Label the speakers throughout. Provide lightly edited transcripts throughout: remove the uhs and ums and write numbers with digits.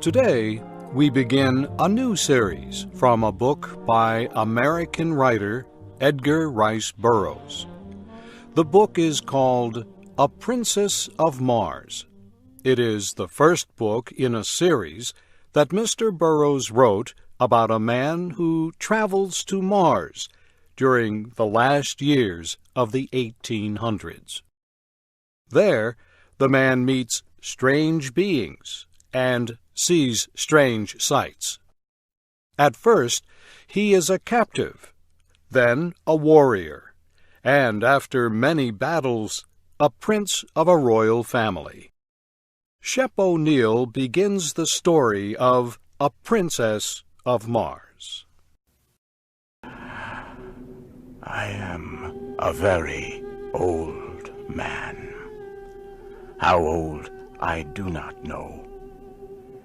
Speaker 1: Today, we begin a new series from a book by American writer Edgar Rice Burroughs. The book is called A Princess of Mars. It is the first book in a series that Mr. Burroughs wrote about a man who travels to Mars during the last years of the 1800s. There, the man meets strange beings and sees strange sights. At first, he is a captive, then a warrior, and after many battles, a prince of a royal family. Shep O'Neill begins the story of A Princess of Mars.
Speaker 2: I am a very old man. How old, I do not know.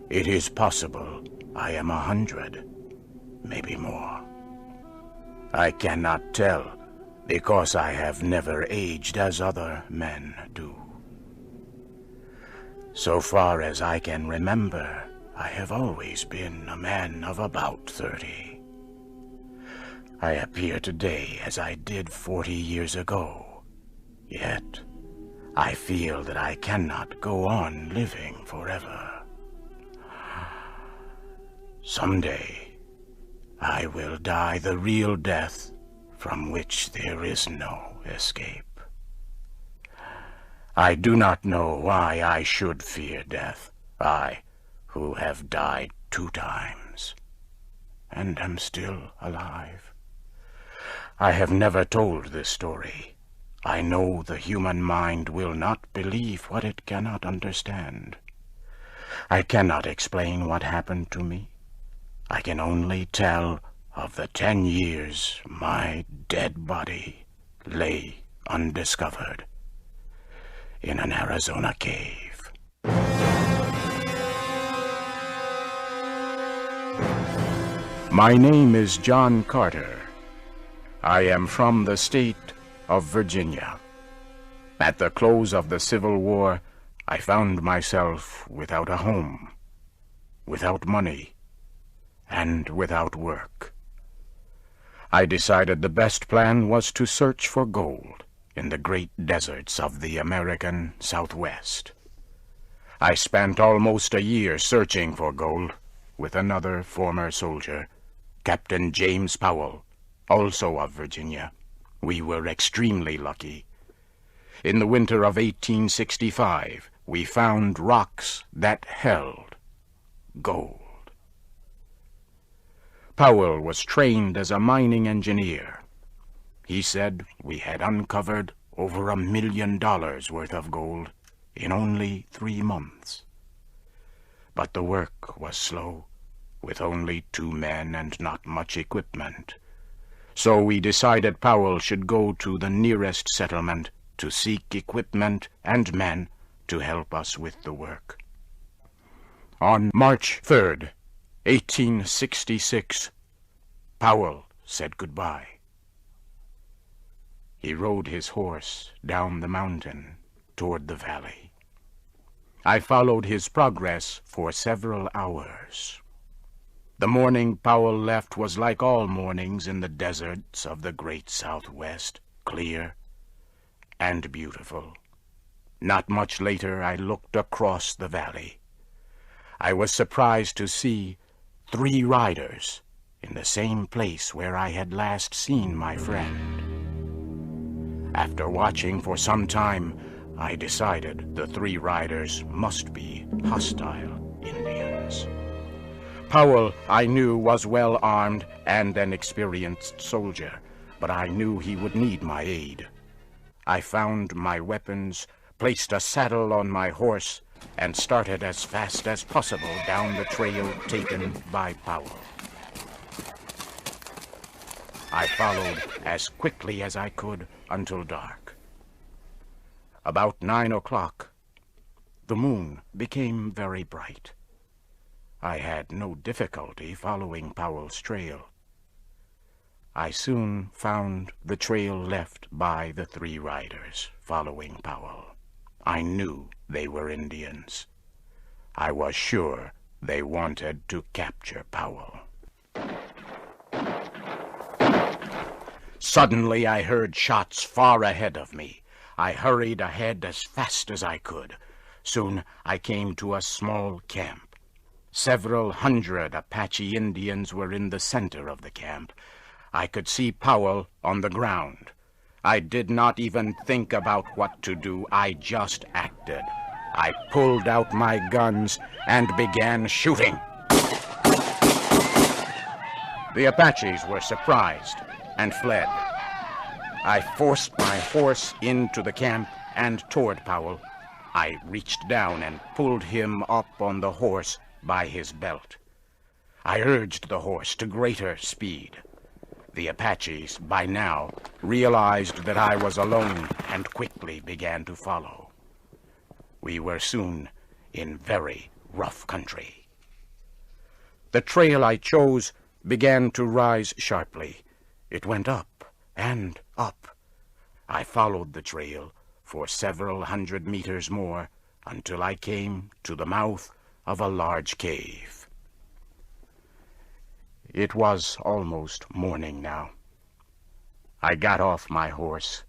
Speaker 2: It is possible I am 100, maybe more. I cannot tell because I have never aged as other men do. So far as I can remember, I have always been a man of about 30. I appear today as I did 40 years ago, yet I feel that I cannot go on living forever. Someday, I will die the real death from which there is no escape. I do not know why I should fear death, I who have died 2 times, and am still alive. I have never told this story. I know the human mind will not believe what it cannot understand. I cannot explain what happened to me. I can only tell of the 10 years my dead body lay undiscovered in an Arizona cave. My name is John Carter. I am from the state of Virginia. At the close of the Civil War, I found myself without a home, without money, and without work. I decided the best plan was to search for gold in the great deserts of the American Southwest. I spent almost a year searching for gold with another former soldier, Captain James Powell, also of Virginia. We were extremely lucky. In the winter of 1865, we found rocks that held gold. Powell was trained as a mining engineer. He said we had uncovered over $1 million worth of gold in only 3 months. But the work was slow, with only 2 men and not much equipment. So we decided Powell should go to the nearest settlement to seek equipment and men to help us with the work. On March 3rd, 1866, Powell said goodbye. He rode his horse down the mountain toward the valley. I followed his progress for several hours. The morning Powell left was like all mornings in the deserts of the great Southwest, clear and beautiful. Not much later, I looked across the valley. I was surprised to see 3 riders in the same place where I had last seen my friend. After watching for some time, I decided the 3 riders must be hostile Indians. Powell, I knew, was well armed and an experienced soldier, but I knew he would need my aid. I found my weapons, placed a saddle on my horse, and started as fast as possible down the trail taken by Powell. I followed as quickly as I could until dark. About 9 o'clock, the moon became very bright. I had no difficulty following Powell's trail. I soon found the trail left by the 3 riders following Powell. I knew they were Indians. I was sure They wanted to capture Powell. Suddenly I heard shots far ahead of me. I hurried ahead as fast as I could. Soon I came to a small camp. Several hundred Apache Indians were in the center of the camp. I could see Powell on the ground. I did not even think about what to do. I just acted. I pulled out my guns and began shooting. The Apaches were surprised and fled. I forced my horse into the camp and toward Powell. I reached down and pulled him up on the horse by his belt. I urged the horse to greater speed. The Apaches, by now, realized that I was alone and quickly began to follow. We were soon in very rough country. The trail I chose began to rise sharply. It went up and up. I followed the trail for several hundred meters more until I came to the mouth of a large cave. It was almost morning now. I got off my horse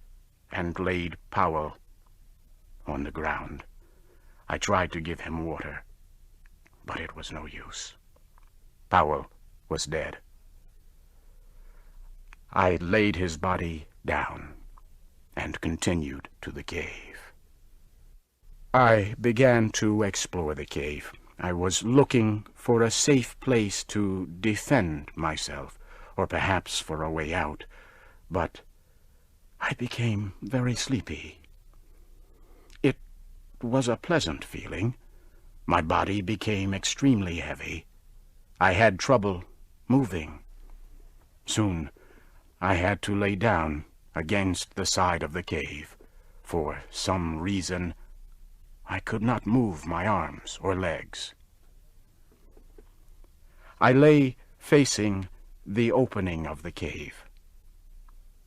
Speaker 2: and laid Powell on the ground. I tried to give him water, but it was no use. Powell was dead. I laid his body down and continued to the cave. I began to explore the cave. I was looking for a safe place to defend myself, or perhaps for a way out, but I became very sleepy. It was a pleasant feeling. My body became extremely heavy. I had trouble moving. Soon I had to lay down against the side of the cave. For some reason, I could not move my arms or legs. I lay facing the opening of the cave.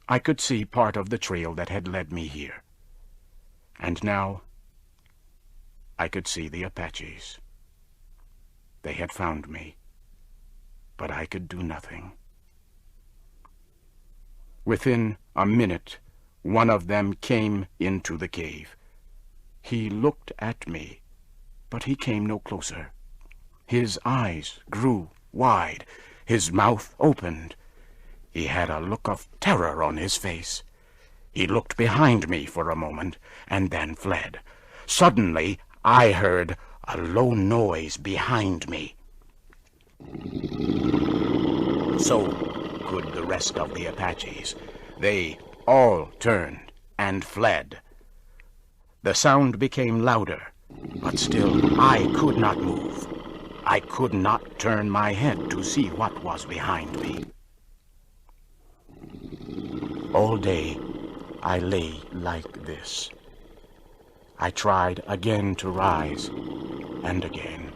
Speaker 2: I could see part of the trail that had led me here. And now I could see the Apaches. They had found me, but I could do nothing. Within a minute, one of them came into the cave. He looked at me, but he came no closer. His eyes grew wide. His mouth opened. He had a look of terror on his face. He looked behind me for a moment and then fled. Suddenly, I heard a low noise behind me. So could the rest of the Apaches. They all turned and fled. The sound became louder, but still I could not move. I could not turn my head to see what was behind me. All day I lay like this. I tried again to rise and again,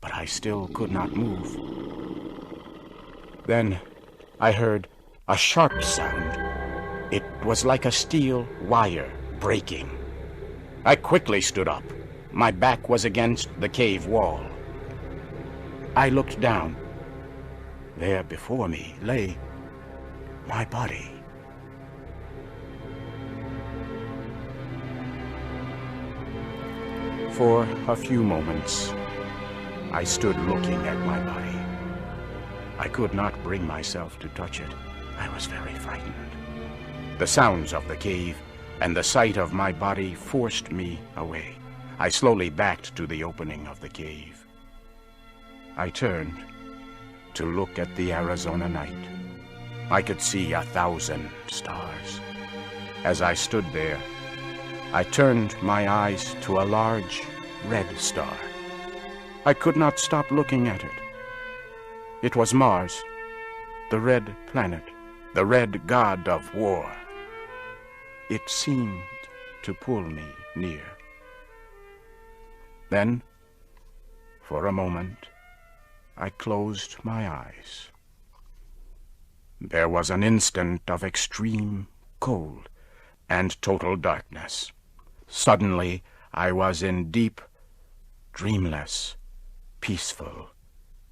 Speaker 2: but I still could not move. Then I heard a sharp sound. It was like a steel wire breaking. I quickly stood up. My back was against the cave wall. I looked down. There before me lay my body. For a few moments, I stood looking at my body. I could not bring myself to touch it. I was very frightened. The sounds of the cave and the sight of my body forced me away. I slowly backed to the opening of the cave. I turned to look at the Arizona night. I could see 1,000 stars. As I stood there, I turned my eyes to a large red star. I could not stop looking at it. It was Mars, the red planet, the red god of war. It seemed to pull me near. Then, for a moment, I closed my eyes. There was an instant of extreme cold and total darkness. Suddenly, I was in deep, dreamless, peaceful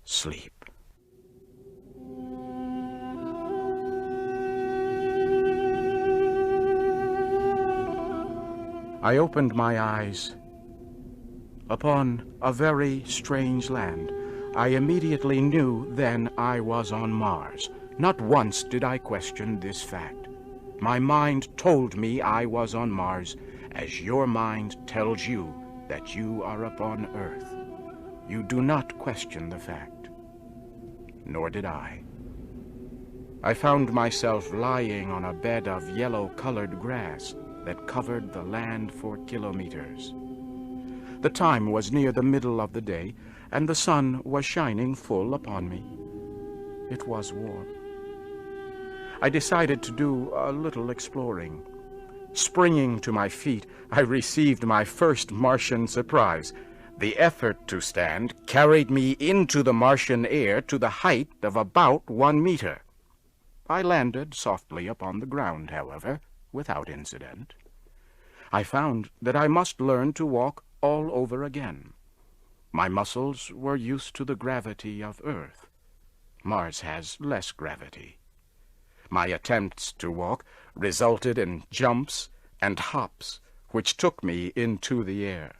Speaker 2: sleep. I opened my eyes upon a very strange land. I immediately knew then I was on Mars. Not once did I question this fact. My mind told me I was on Mars, as your mind tells you that you are upon Earth. You do not question the fact. Nor did I. I found myself lying on a bed of yellow-colored grass that covered the land for kilometers. The time was near the middle of the day, and the sun was shining full upon me. It was warm. I decided to do a little exploring. Springing to my feet, I received my first Martian surprise. The effort to stand carried me into the Martian air to the height of about 1 meter. I landed softly upon the ground, however, without incident. I found that I must learn to walk all over again. My muscles were used to the gravity of Earth. Mars has less gravity. My attempts to walk resulted in jumps and hops, which took me into the air.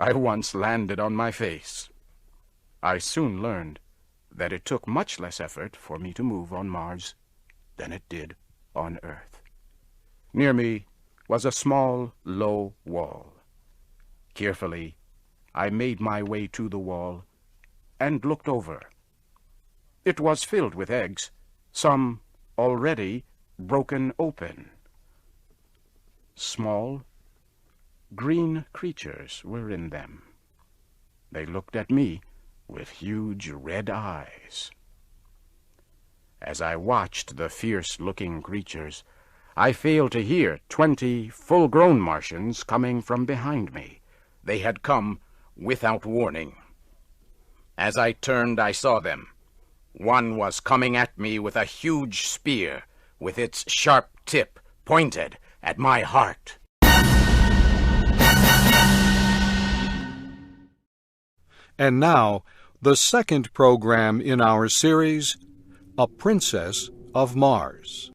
Speaker 2: I once landed on my face. I soon learned that it took much less effort for me to move on Mars than it did on Earth. Near me was a small, low wall. Carefully, I made my way to the wall and looked over. It was filled with eggs, some already broken open. Small, green creatures were in them. They looked at me with huge red eyes. As I watched the fierce-looking creatures, I failed to hear 20 full-grown Martians coming from behind me. They had come without warning. As I turned, I saw them. One was coming at me with a huge spear, with its sharp tip pointed at my heart.
Speaker 1: And now, the second program in our series, A Princess of Mars.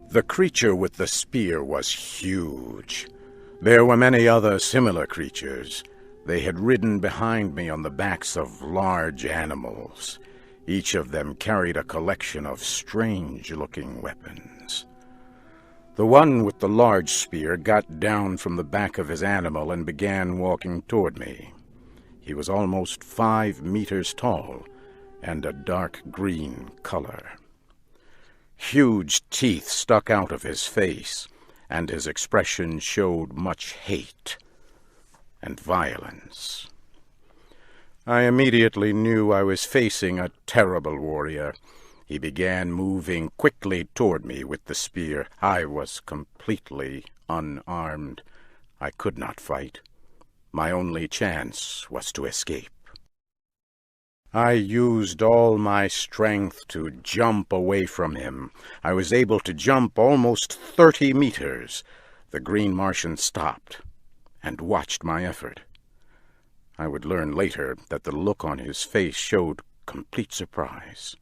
Speaker 2: The creature with the spear was huge. There were many other similar creatures. They had ridden behind me on the backs of large animals. Each of them carried a collection of strange-looking weapons. The one with the large spear got down from the back of his animal and began walking toward me. He was almost 5 meters tall and a dark green color. Huge teeth stuck out of his face, and his expression showed much hate and violence. I immediately knew I was facing a terrible warrior. He began moving quickly toward me with the spear. I was completely unarmed. I could not fight. My only chance was to escape. I used all my strength to jump away from him. I was able to jump almost 30 meters. The green Martian stopped and watched my effort. I would learn later that the look on his face showed complete surprise.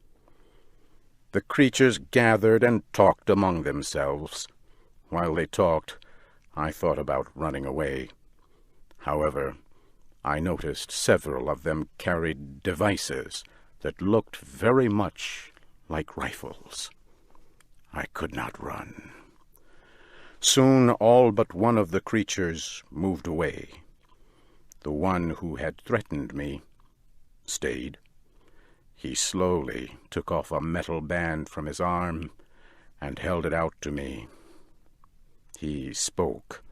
Speaker 2: The creatures gathered and talked among themselves. While they talked, I thought about running away. However, I noticed several of them carried devices that looked very much like rifles. I could not run. Soon all but one of the creatures moved away. The one who had threatened me stayed. He slowly took off a metal band from his arm and held it out to me. He spoke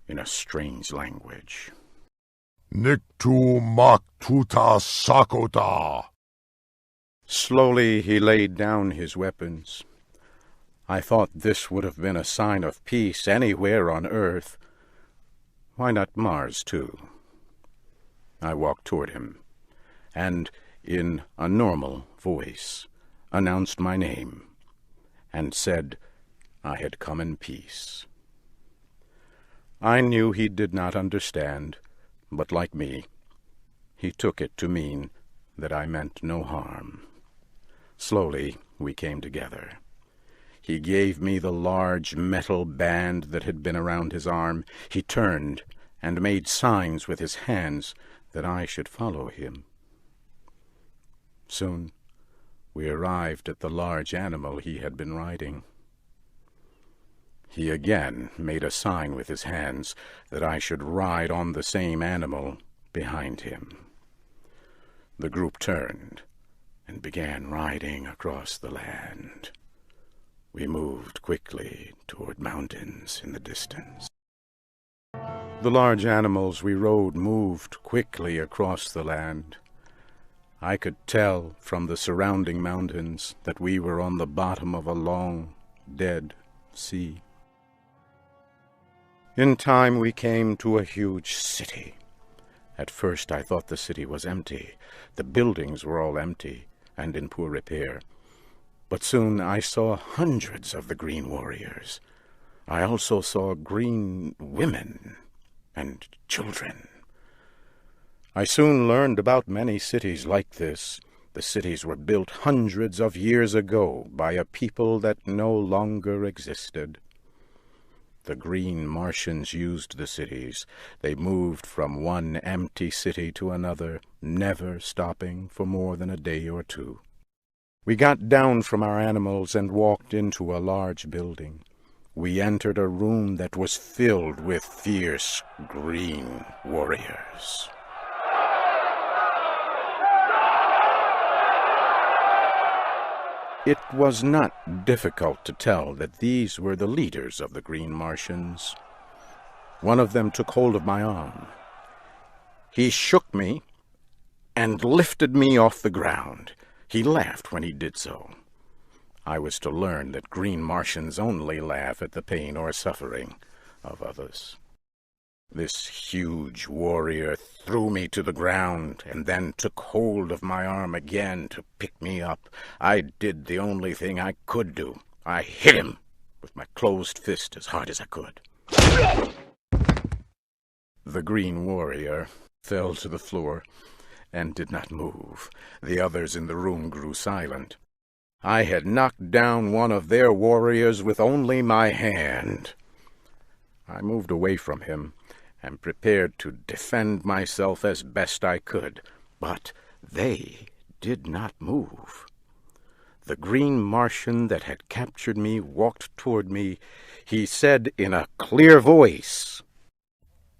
Speaker 2: in a strange language.
Speaker 3: Niktu maktuta sakota.
Speaker 2: Slowly he laid down his weapons. I thought this would have been a sign of peace anywhere on Earth. Why not Mars, too? I walked toward him, and in a normal voice announced my name, and said I had come in peace. I knew he did not understand, but like me, He took it to mean that I meant no harm. Slowly we came together. He gave me the large metal band that had been around his arm. He turned and made signs with his hands that I should follow him. Soon we arrived at the large animal he had been riding. He again made a sign with his hands that I should ride on the same animal behind him. The group turned and began riding across the land. We moved quickly toward mountains in the distance. The large animals we rode moved quickly across the land. I could tell from the surrounding mountains that we were on the bottom of a long, dead sea. In time we came to a huge city. At first I thought the city was empty. The buildings were all empty and in poor repair. But soon I saw hundreds of the green warriors. I also saw green women and children. I soon learned about many cities like this. The cities were built hundreds of years ago by a people that no longer existed. The green Martians used the cities. They moved from one empty city to another, never stopping for more than a day or two. We got down from our animals and walked into a large building. We entered a room that was filled with fierce green warriors. It was not difficult to tell that these were the leaders of the green Martians. One of them took hold of my arm. He shook me and lifted me off the ground. He laughed when he did so. I was to learn that green Martians only laugh at the pain or suffering of others. This huge warrior threw me to the ground and then took hold of my arm again to pick me up. I did the only thing I could do. I hit him with my closed fist as hard as I could. The green warrior fell to the floor and did not move. The others in the room grew silent. I had knocked down one of their warriors with only my hand. I moved away from him and prepared to defend myself as best I could, but they did not move. The green Martian that had captured me walked toward me. He said in a clear voice,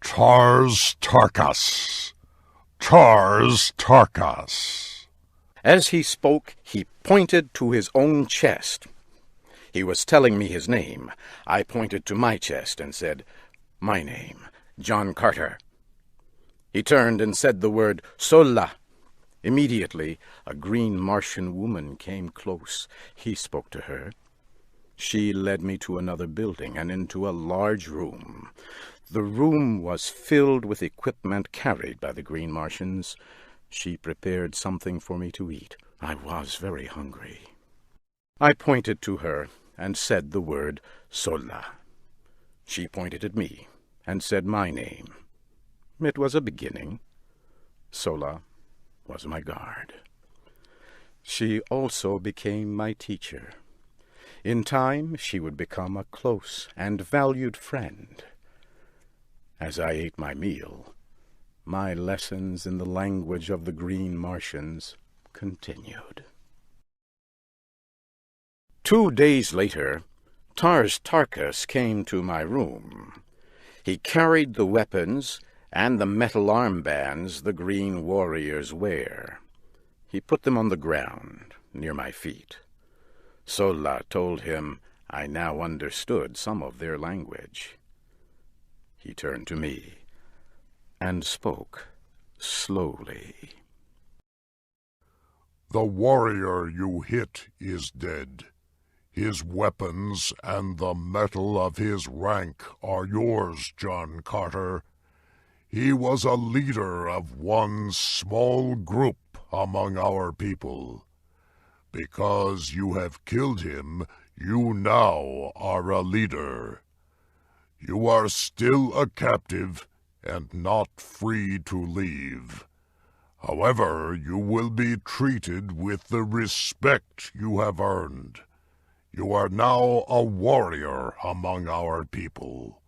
Speaker 3: Tars Tarkas. Tars Tarkas.
Speaker 2: As he spoke, he pointed to his own chest. He was telling me his name. I pointed to my chest and said, My name, John Carter. He turned and said the word, Sola. Immediately, a green Martian woman came close. He spoke to her. She led me to another building and into a large room. The room was filled with equipment carried by the green Martians. She prepared something for me to eat. I was very hungry. I pointed to her and said the word Sola. She pointed at me and said my name. It was a beginning. Sola was my guard. She also became my teacher. In time, she would become a close and valued friend. As I ate my meal, my lessons in the language of the green Martians continued. 2 days later, Tars Tarkas came to my room. He carried the weapons and the metal armbands the green warriors wear. He put them on the ground near my feet. Sola told him I now understood some of their language. He turned to me and spoke slowly.
Speaker 3: The warrior you hit is dead. His weapons and the metal of his rank are yours, John Carter. He was a leader of one small group among our people. Because you have killed him, you now are a leader. You are still a captive and not free to leave. However, you will be treated with the respect you have earned. You are now a warrior among our people."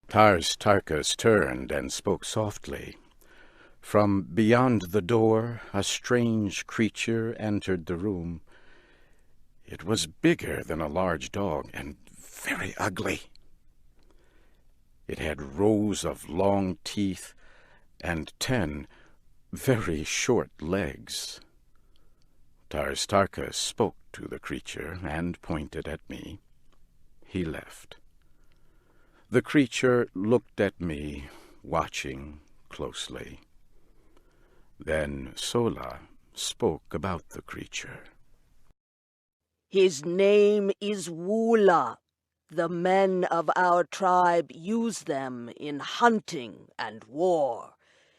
Speaker 2: Tarkas turned and spoke softly. From beyond the door, a strange creature entered the room. It was bigger than a large dog and very ugly. It had rows of long teeth and 10 very short legs. Tarkas spoke to the creature and pointed at me. He left. The creature looked at me, watching closely. Then Sola spoke about the creature.
Speaker 4: "His name is Wula. The men of our tribe use them in hunting and war.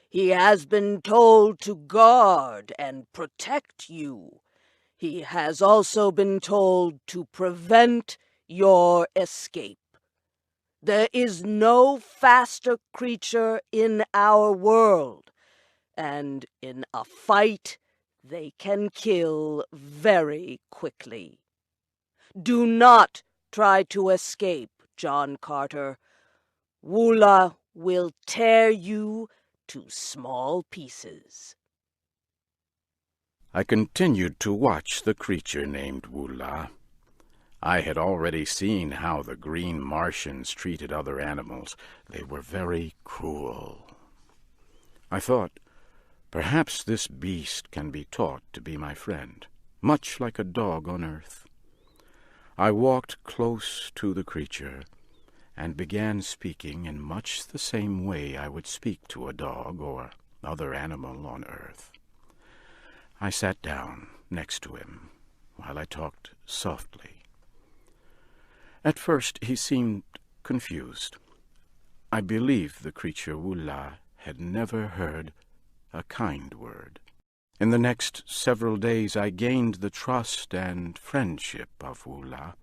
Speaker 4: He has been told to guard and protect you. He has also been told to prevent your escape. There is no faster creature in our world, and in a fight they can kill very quickly. Do not try to escape, John Carter. Wula will tear you to small pieces."
Speaker 2: I continued to watch the creature named Wula. I had already seen how the green Martians treated other animals. They were very cruel. I thought, perhaps this beast can be taught to be my friend, much like a dog on Earth. I walked close to the creature and began speaking in much the same way I would speak to a dog or other animal on Earth. I sat down next to him while I talked softly. At first he seemed confused. I believe the creature Wula had never heard a kind word. In the next several days I gained the trust and friendship of Wula.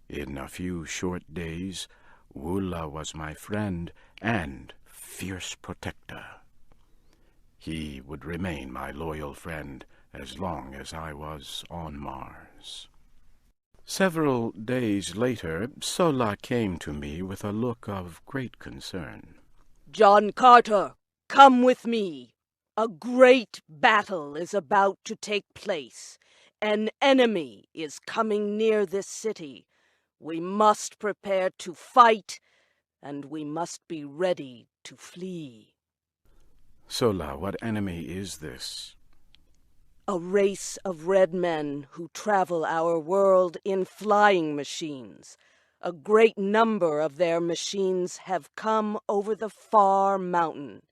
Speaker 2: In a few short days, Wula was my friend and fierce protector. He would remain my loyal friend as long as I was on Mars. Several days later, Sola came to me with a look of great concern.
Speaker 4: "John Carter, come with me. A great battle is about to take place. An enemy is coming near this city. We must prepare to fight, and we must be ready to flee."
Speaker 2: Sola, what enemy is this?
Speaker 4: "A race of red men who travel our world in flying machines. A great number of their machines have come over the far mountain.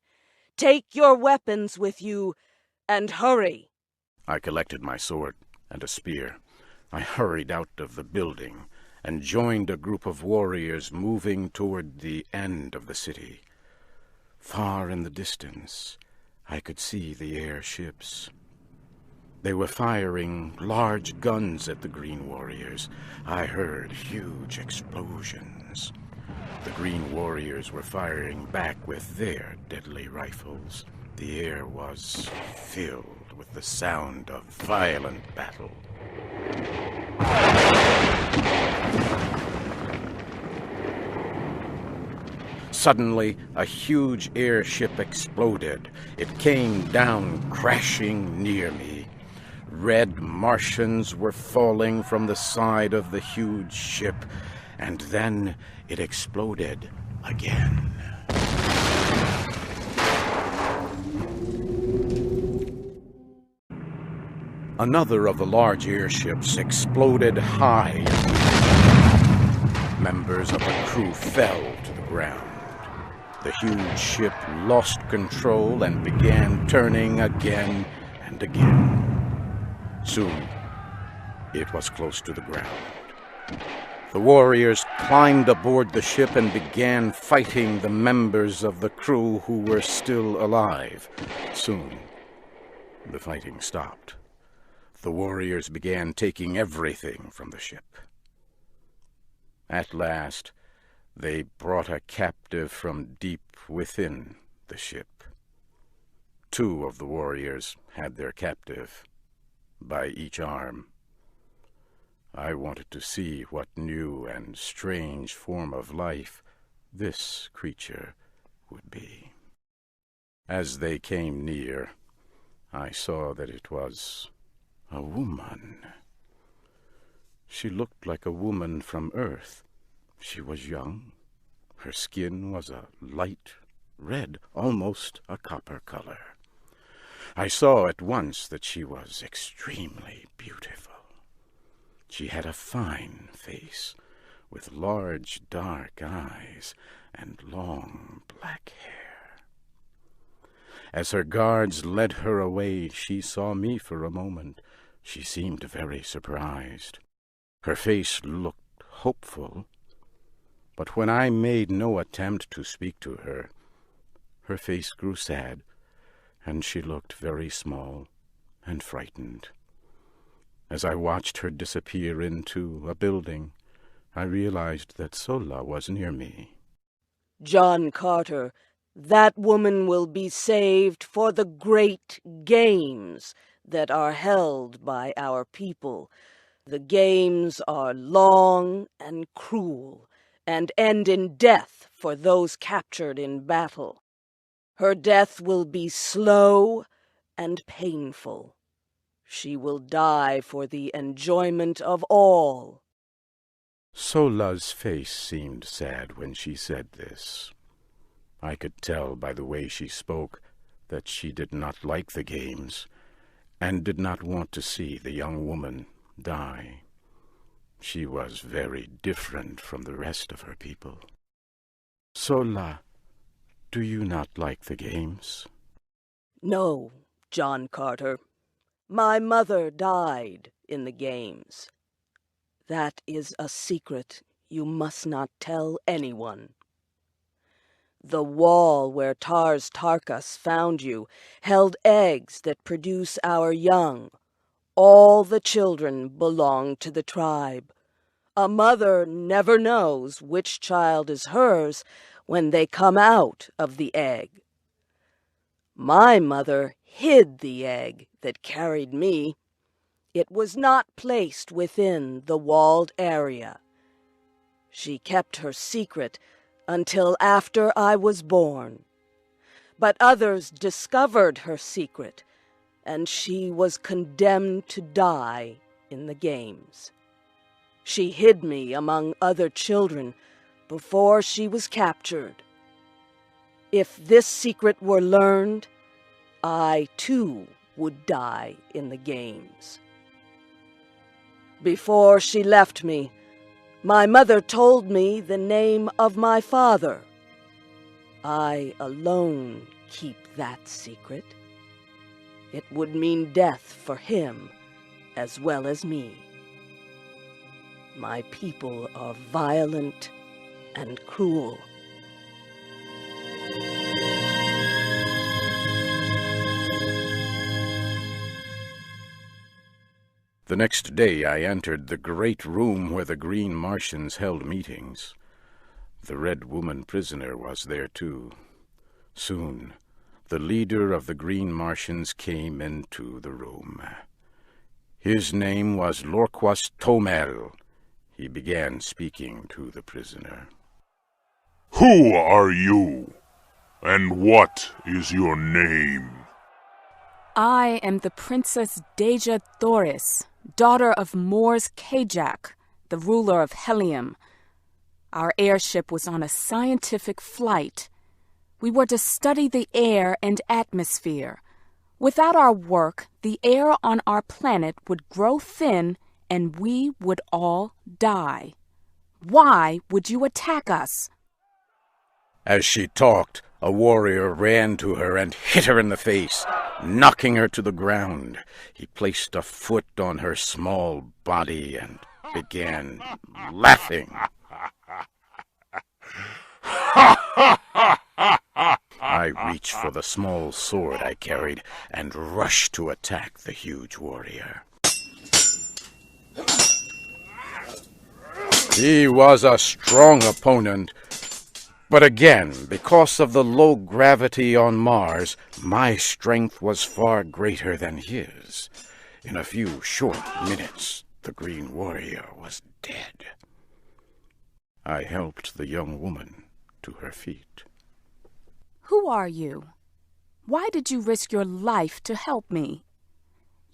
Speaker 4: Take your weapons with you and hurry."
Speaker 2: I collected my sword and a spear. I hurried out of the building and joined a group of warriors moving toward the end of the city. Far in the distance, I could see the airships. They were firing large guns at the Green Warriors. I heard huge explosions. The Green Warriors were firing back with their deadly rifles. The air was filled with the sound of violent battle. Suddenly, a huge airship exploded. It came down crashing near me. Red Martians were falling from the side of the huge ship, and then it exploded again. Another of the large airships exploded high. Members of the crew fell to the ground. The huge ship lost control and began turning again and again. Soon, it was close to the ground. The warriors climbed aboard the ship and began fighting the members of the crew who were still alive. Soon, the fighting stopped. The warriors began taking everything from the ship. At last, they brought a captive from deep within the ship. 2 of the warriors had their captive by each arm. I wanted to see what new and strange form of life this creature would be. As they came near, I saw that it was a woman. She looked like a woman from Earth. She was young. Her skin was a light red, almost a copper color. I saw at once that she was extremely beautiful. She had a fine face, with large dark eyes and long black hair. As her guards led her away, she saw me for a moment. She seemed very surprised. Her face looked hopeful, but when I made no attempt to speak to her, her face grew sad, and she looked very small and frightened. As I watched her disappear into a building, I realized that Sola was near me.
Speaker 4: John Carter, that woman will be saved for the great games that are held by our people. The games are long and cruel, and end in death for those captured in battle. Her death will be slow and painful. She will die for the enjoyment of all.
Speaker 2: Sola's face seemed sad when she said this. I could tell by the way she spoke that she did not like the games and did not want to see the young woman die. She was very different from the rest of her people. Sola, do you not like the games?
Speaker 4: No, John Carter. My mother died in the games. That is a secret you must not tell anyone. The wall where Tars Tarkas found you held eggs that produce our young. All the children belong to the tribe. A mother never knows which child is hers when they come out of the egg. My mother hid the egg that carried me. It was not placed within the walled area. She kept her secret until after I was born. But others discovered her secret, and she was condemned to die in the games. She hid me among other children before she was captured. If this secret were learned, I, too, would die in the games. Before she left me, my mother told me the name of my father. I alone keep that secret. It would mean death for him as well as me. My people are violent and cruel.
Speaker 2: The next day I entered the great room where the Green Martians held meetings. The Red Woman prisoner was there too. Soon, the leader of the Green Martians came into the room. His name was Lorquas Tomel. He began speaking to the prisoner.
Speaker 3: Who are you? And what is your name?
Speaker 5: I am the Princess Deja Thoris, daughter of Mors Kajak, the ruler of Helium. Our airship was on a scientific flight. We were to study the air and atmosphere. Without our work, the air on our planet would grow thin and we would all die. Why would you attack us?
Speaker 2: As she talked, a warrior ran to her and hit her in the face, knocking her to the ground. He placed a foot on her small body and began laughing. I reached for the small sword I carried and rushed to attack the huge warrior. He was a strong opponent, But again, because of the low gravity on Mars, my strength was far greater than his. In a few short minutes, the Green Warrior was dead. I helped the young woman to her feet.
Speaker 5: Who are you? Why did you risk your life to help me?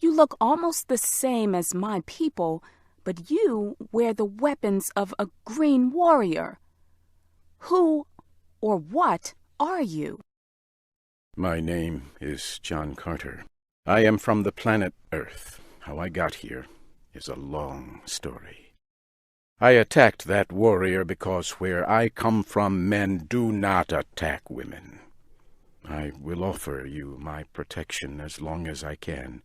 Speaker 5: You look almost the same as my people, but you wear the weapons of a Green Warrior. Who or what are you?
Speaker 2: My name is John Carter. I am from the planet Earth. How I got here is a long story. I attacked that warrior because where I come from, men do not attack women. I will offer you my protection as long as I can.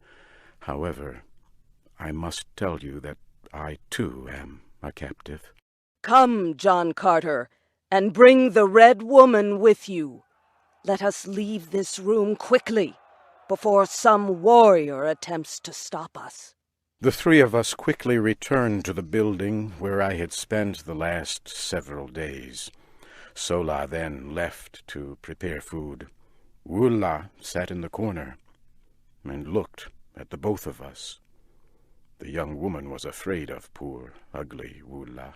Speaker 2: However, I must tell you that I, too, am a captive.
Speaker 4: Come, John Carter, and bring the Red Woman with you. Let us leave this room quickly, before some warrior attempts to stop us.
Speaker 2: The three of us quickly returned to the building where I had spent the last several days. Sola then left to prepare food. Wula sat in the corner and looked at the both of us. The young woman was afraid of poor, ugly Wula.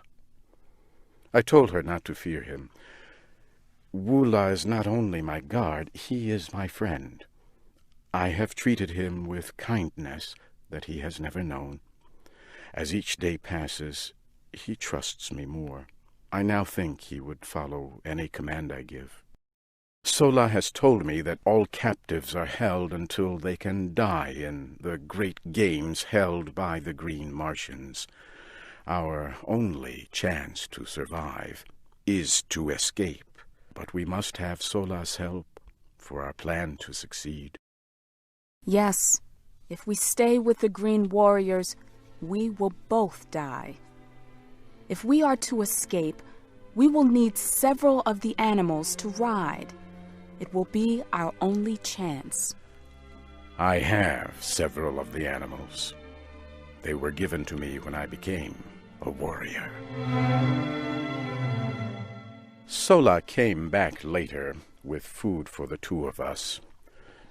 Speaker 2: I told her not to fear him. Wula is not only my guard, he is my friend. I have treated him with kindness that he has never known. As each day passes, he trusts me more. I now think he would follow any command I give. Sola has told me that all captives are held until they can die in the great games held by the Green Martians. Our only chance to survive is to escape, but we must have Sola's help for our plan to succeed.
Speaker 5: Yes, if we stay with the Green Warriors, we will both die. If we are to escape, we will need several of the animals to ride. It will be our only chance.
Speaker 2: I have several of the animals. They were given to me when I became a warrior. Sola came back later with food for the two of us.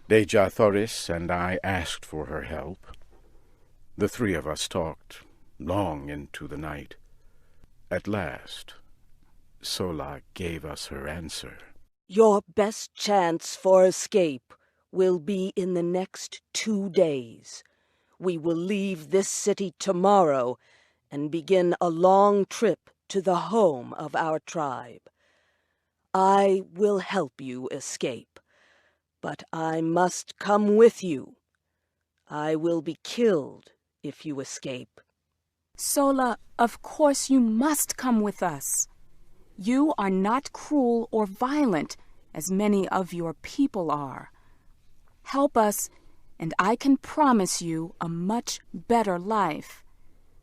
Speaker 2: Deja Thoris and I asked for her help. The three of us talked long into the night. At last, Sola gave us her answer.
Speaker 4: Your best chance for escape will be in the next 2 days. We will leave this city tomorrow and begin a long trip to the home of our tribe. I will help you escape, but I must come with you. I will be killed if you escape.
Speaker 5: Sola, of course you must come with us. You are not cruel or violent, as many of your people are. Help us, and I can promise you a much better life.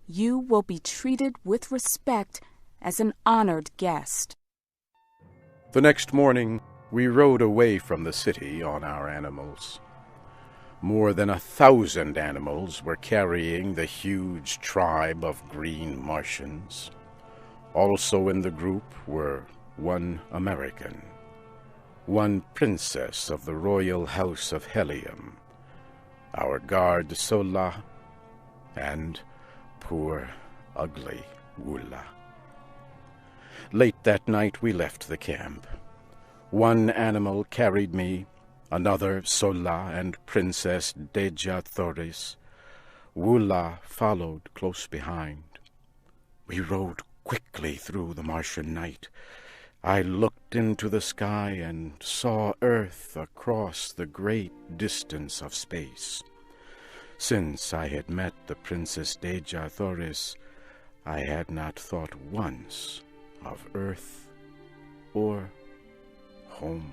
Speaker 5: You will be treated with respect as an honored guest.
Speaker 2: The next morning, we rode away from the city on our animals. More than 1,000 animals were carrying the huge tribe of Green Martians. Also in the group were one American, one princess of the royal house of Helium, our guard Sola, and poor, ugly Wula. Late that night we left the camp. One animal carried me, another Sola and Princess Deja Thoris. Wula followed close behind. We rode quickly through the Martian night. I looked into the sky and saw Earth across the great distance of space. Since I had met the Princess Deja Thoris, I had not thought once of Earth or home.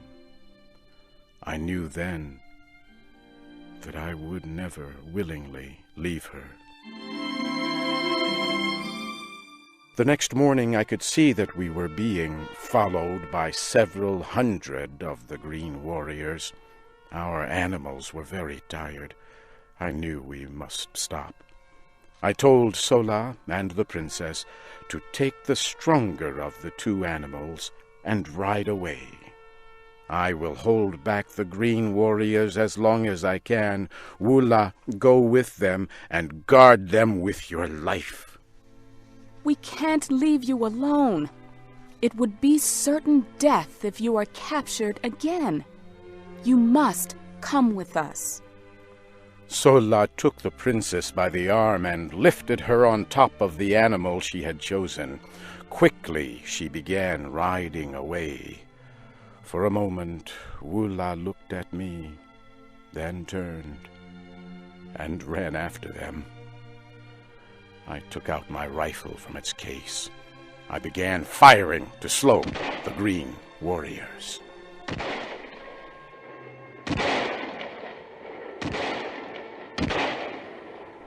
Speaker 2: I knew then that I would never willingly leave her. The next morning I could see that we were being followed by several hundred of the Green Warriors. Our animals were very tired. I knew we must stop. I told Sola and the princess to take the stronger of the two animals and ride away. I will hold back the green warriors as long as I can. Wula, go with them and guard them with your life.
Speaker 5: We can't leave you alone. It would be certain death if you are captured again. You must come with us.
Speaker 2: Sola took the princess by the arm and lifted her on top of the animal she had chosen. Quickly she began riding away. For a moment, Wula looked at me, then turned and ran after them. I took out my rifle from its case. I began firing to slow the green warriors.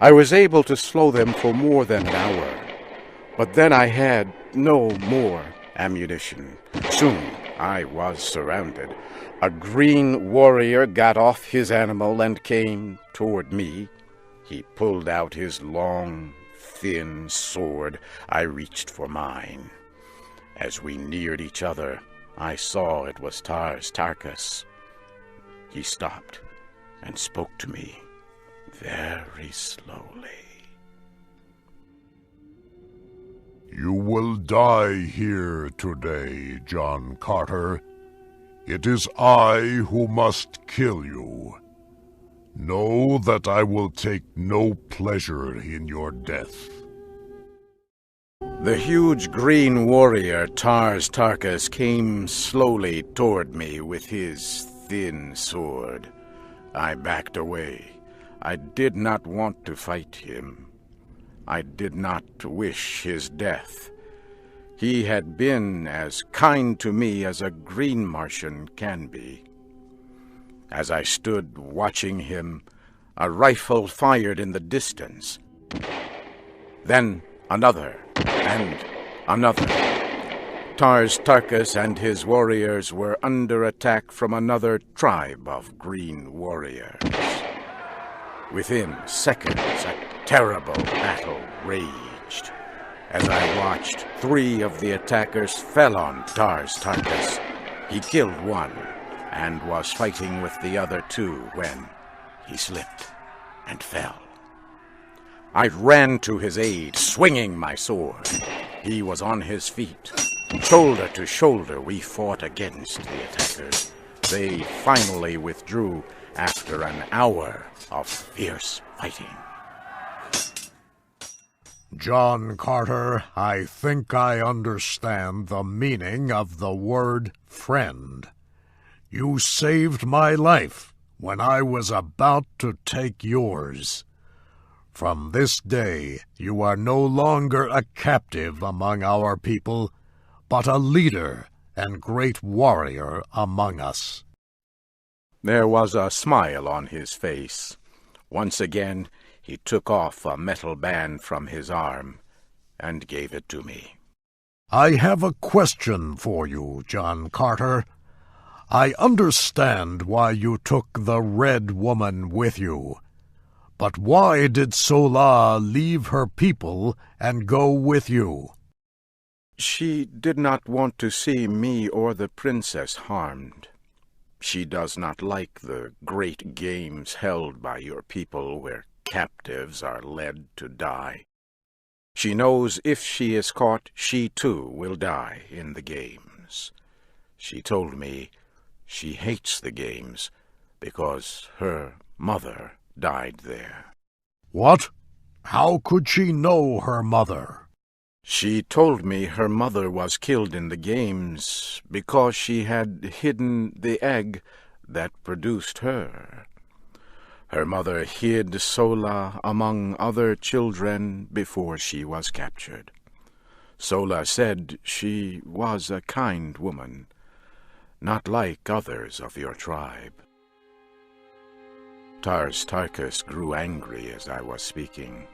Speaker 2: I was able to slow them for more than an hour, but then I had no more ammunition. Soon I was surrounded. A green warrior got off his animal and came toward me. He pulled out his long, thin sword. I reached for mine. As we neared each other, I saw it was Tarkas. He stopped and spoke to me very slowly.
Speaker 3: You will die here today, John Carter. It is I who must kill you. Know that I will take no pleasure in your death.
Speaker 2: The huge green warrior Tarkas came slowly toward me with his thin sword. I backed away. I did not want to fight him. I did not wish his death. He had been as kind to me as a green Martian can be. As I stood watching him, a rifle fired in the distance. Then another and another. Tarkas and his warriors were under attack from another tribe of green warriors. Within seconds, a terrible battle raged. As I watched, 3 of the attackers fell on Tarkas. He killed one and was fighting with the other 2 when he slipped and fell. I ran to his aid, swinging my sword. He was on his feet. Shoulder to shoulder, we fought against the attackers. They finally withdrew after an hour of fierce fighting.
Speaker 3: John Carter, I think I understand the meaning of the word friend. You saved my life when I was about to take yours. From this day, you are no longer a captive among our people, but a leader and great warrior among us.
Speaker 2: There was a smile on his face. Once again, he took off a metal band from his arm and gave it to me.
Speaker 3: I have a question for you, John Carter. I understand why you took the Red Woman with you. But why did Sola leave her people and go with you?
Speaker 2: She did not want to see me or the princess harmed. She does not like the great games held by your people where captives are led to die. She knows if she is caught, she too will die in the games. She told me she hates the games because her mother died there.
Speaker 3: What? How could she know her mother?
Speaker 2: She told me her mother was killed in the games because she had hidden the egg that produced her. Her mother hid Sola among other children before she was captured. Sola said she was a kind woman, not like others of your tribe. Tarkas grew angry as I was speaking,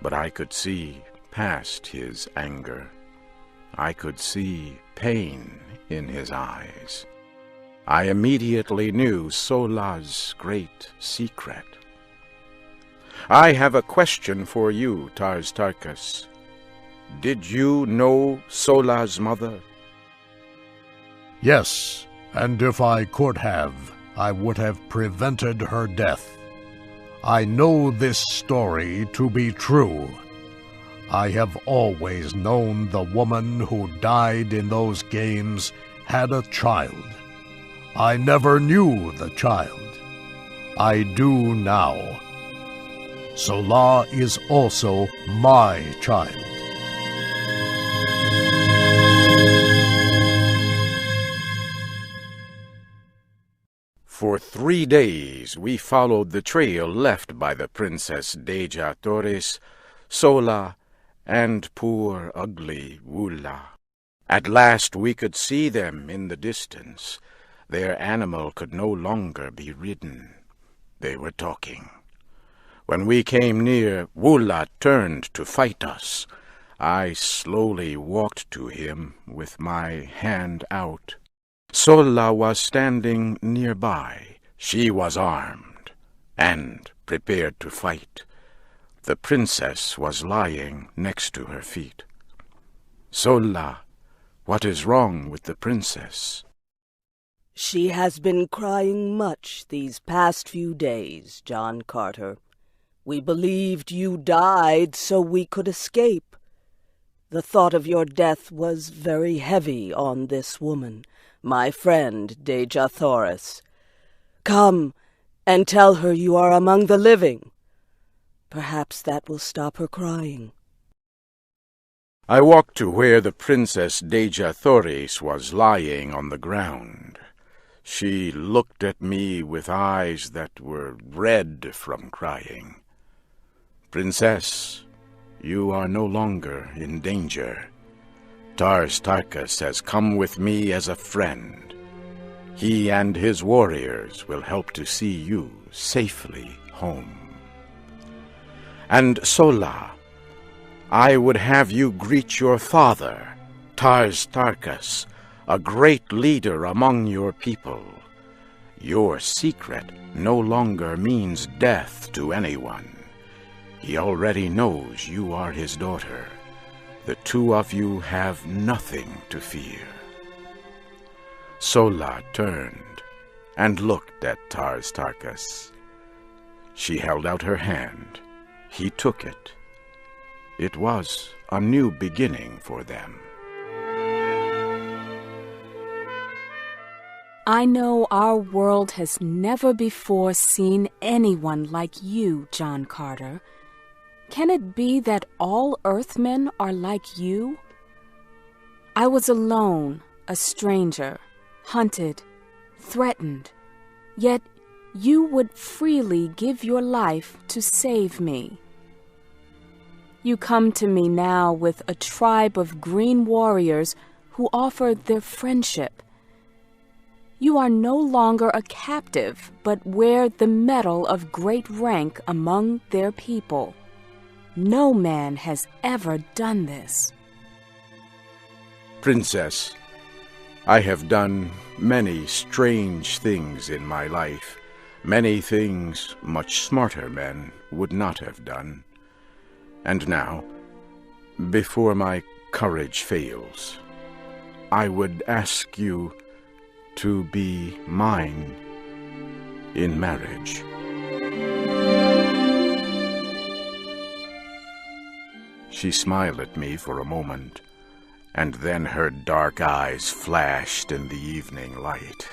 Speaker 2: but I could see past his anger. I could see pain in his eyes. I immediately knew Sola's great secret. I have a question for you, Tarkas. Did you know Sola's mother?
Speaker 3: Yes, and if I could have, I would have prevented her death. I know this story to be true. I have always known the woman who died in those games had a child. I never knew the child. I do now. Sola is also my child.
Speaker 2: For 3 days we followed the trail left by the Princess Deja Torres, Sola, and poor ugly Wula. At last we could see them in the distance. Their animal could no longer be ridden. They were talking. When we came near, Wula turned to fight us. I slowly walked to him with my hand out. Sola was standing nearby. She was armed and prepared to fight. The princess was lying next to her feet. Sola, what is wrong with the princess?
Speaker 4: She has been crying much these past few days, John Carter. We believed you died so we could escape. The thought of your death was very heavy on this woman, my friend Deja Torres. Come and tell her you are among the living. Perhaps that will stop her crying.
Speaker 2: I walked to where the Princess Deja Torres was lying on the ground. She looked at me with eyes that were red from crying. Princess, you are no longer in danger. Tars Tarkas has come with me as a friend. He and his warriors will help to see you safely home. And Sola, I would have you greet your father, Tars Tarkas, a great leader among your people. Your secret no longer means death to anyone. He already knows you are his daughter. The two of you have nothing to fear. Sola turned and looked at Tars Tarkas. She held out her hand. He took it. It was a new beginning for them.
Speaker 5: I know our world has never before seen anyone like you, John Carter. Can it be that all Earthmen are like you? I was alone, a stranger, hunted, threatened, yet you would freely give your life to save me. You come to me now with a tribe of green warriors who offer their friendship. You are no longer a captive, but wear the medal of great rank among their people. No man has ever done this.
Speaker 2: Princess, I have done many strange things in my life, many things much smarter men would not have done. And now, before my courage fails, I would ask you to be mine in marriage. She smiled at me for a moment, and then her dark eyes flashed in the evening light.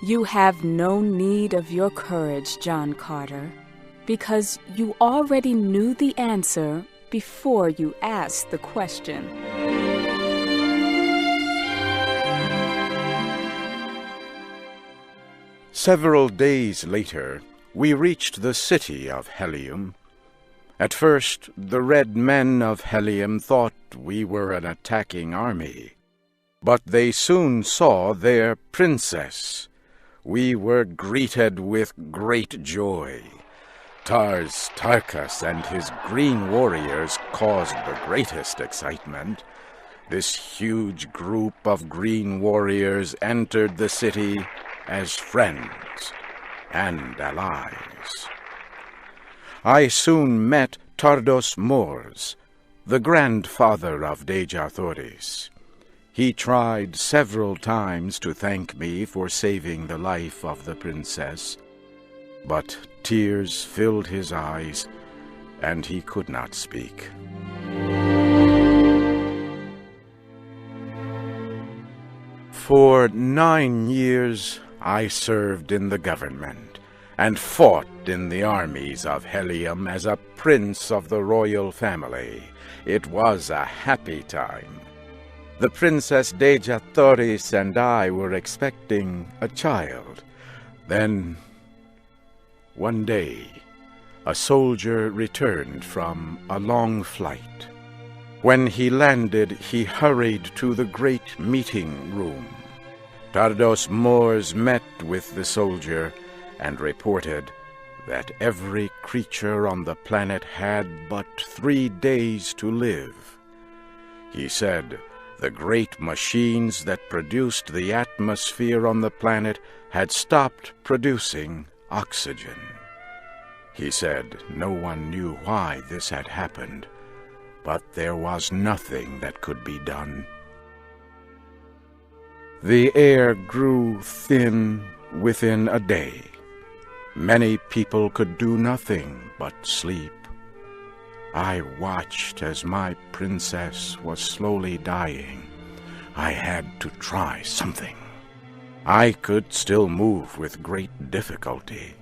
Speaker 5: You have no need of your courage, John Carter, because you already knew the answer before you asked the question.
Speaker 2: Several days later, we reached the city of Helium. At first, the red men of Helium thought we were an attacking army, but they soon saw their princess. We were greeted with great joy. Tars Tarkas and his green warriors caused the greatest excitement. This huge group of green warriors entered the city as friends and allies. I soon met Tardos Mors, the grandfather of Deja Torres. He tried several times to thank me for saving the life of the princess, but tears filled his eyes, and he could not speak. For 9 years I served in the government, and fought in the armies of Helium as a prince of the royal family. It was a happy time. The Princess Deja Thoris and I were expecting a child. Then, one day, a soldier returned from a long flight. When he landed, he hurried to the great meeting room. Tardos Mors met with the soldier and reported that every creature on the planet had but 3 days to live. He said the great machines that produced the atmosphere on the planet had stopped producing oxygen. He said no one knew why this had happened, but there was nothing that could be done. The air grew thin within a day. Many people could do nothing but sleep. I watched as my princess was slowly dying. I had to try something. I could still move with great difficulty.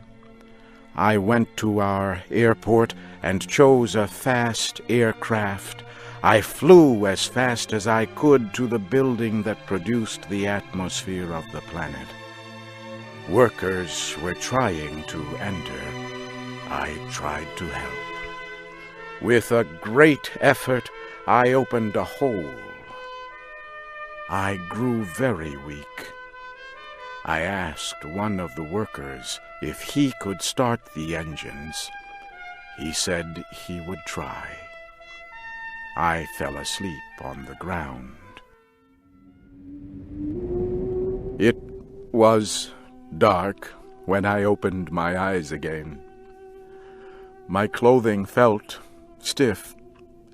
Speaker 2: I went to our airport and chose a fast aircraft. I flew as fast as I could to the building that produced the atmosphere of the planet. Workers were trying to enter. I tried to help. With a great effort, I opened a hole. I grew very weak. I asked one of the workers if he could start the engines. He said he would try. I fell asleep on the ground. It was dark when I opened my eyes again. My clothing felt stiff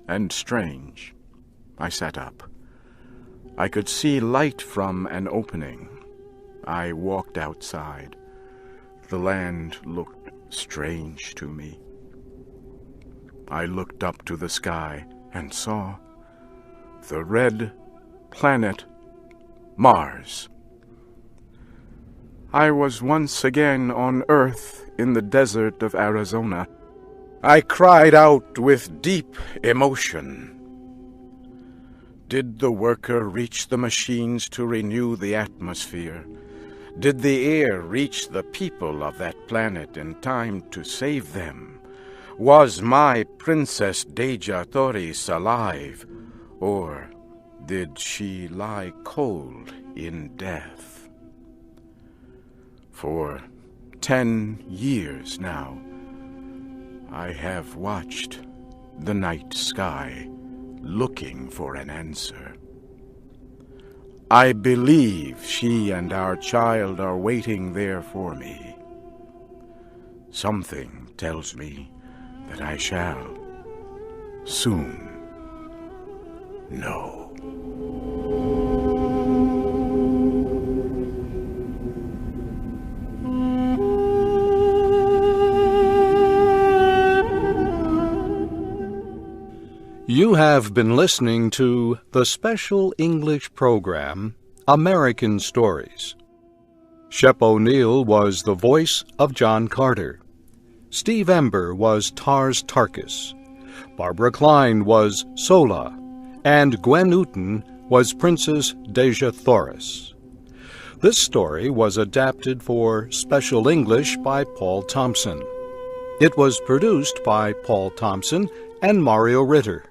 Speaker 2: and strange. I sat up. I could see light from an opening. I walked outside. The land looked strange to me. I looked up to the sky and saw the red planet Mars. I was once again on Earth in the desert of Arizona. I cried out with deep emotion. Did the worker reach the machines to renew the atmosphere? Did the air reach the people of that planet in time to save them? Was my Princess Deja Thoris alive, or did she lie cold in death? For 10 years now, I have watched the night sky, looking for an answer. I believe she and our child are waiting there for me. Something tells me that I shall soon know.
Speaker 1: You have been listening to the special English program, American Stories. Shep O'Neill was the voice of John Carter. Steve Ember was Tars Tarkus. Barbara Klein was Sola. And Gwen Newton was Princess Deja Thoris. This story was adapted for Special English by Paul Thompson. It was produced by Paul Thompson and Mario Ritter.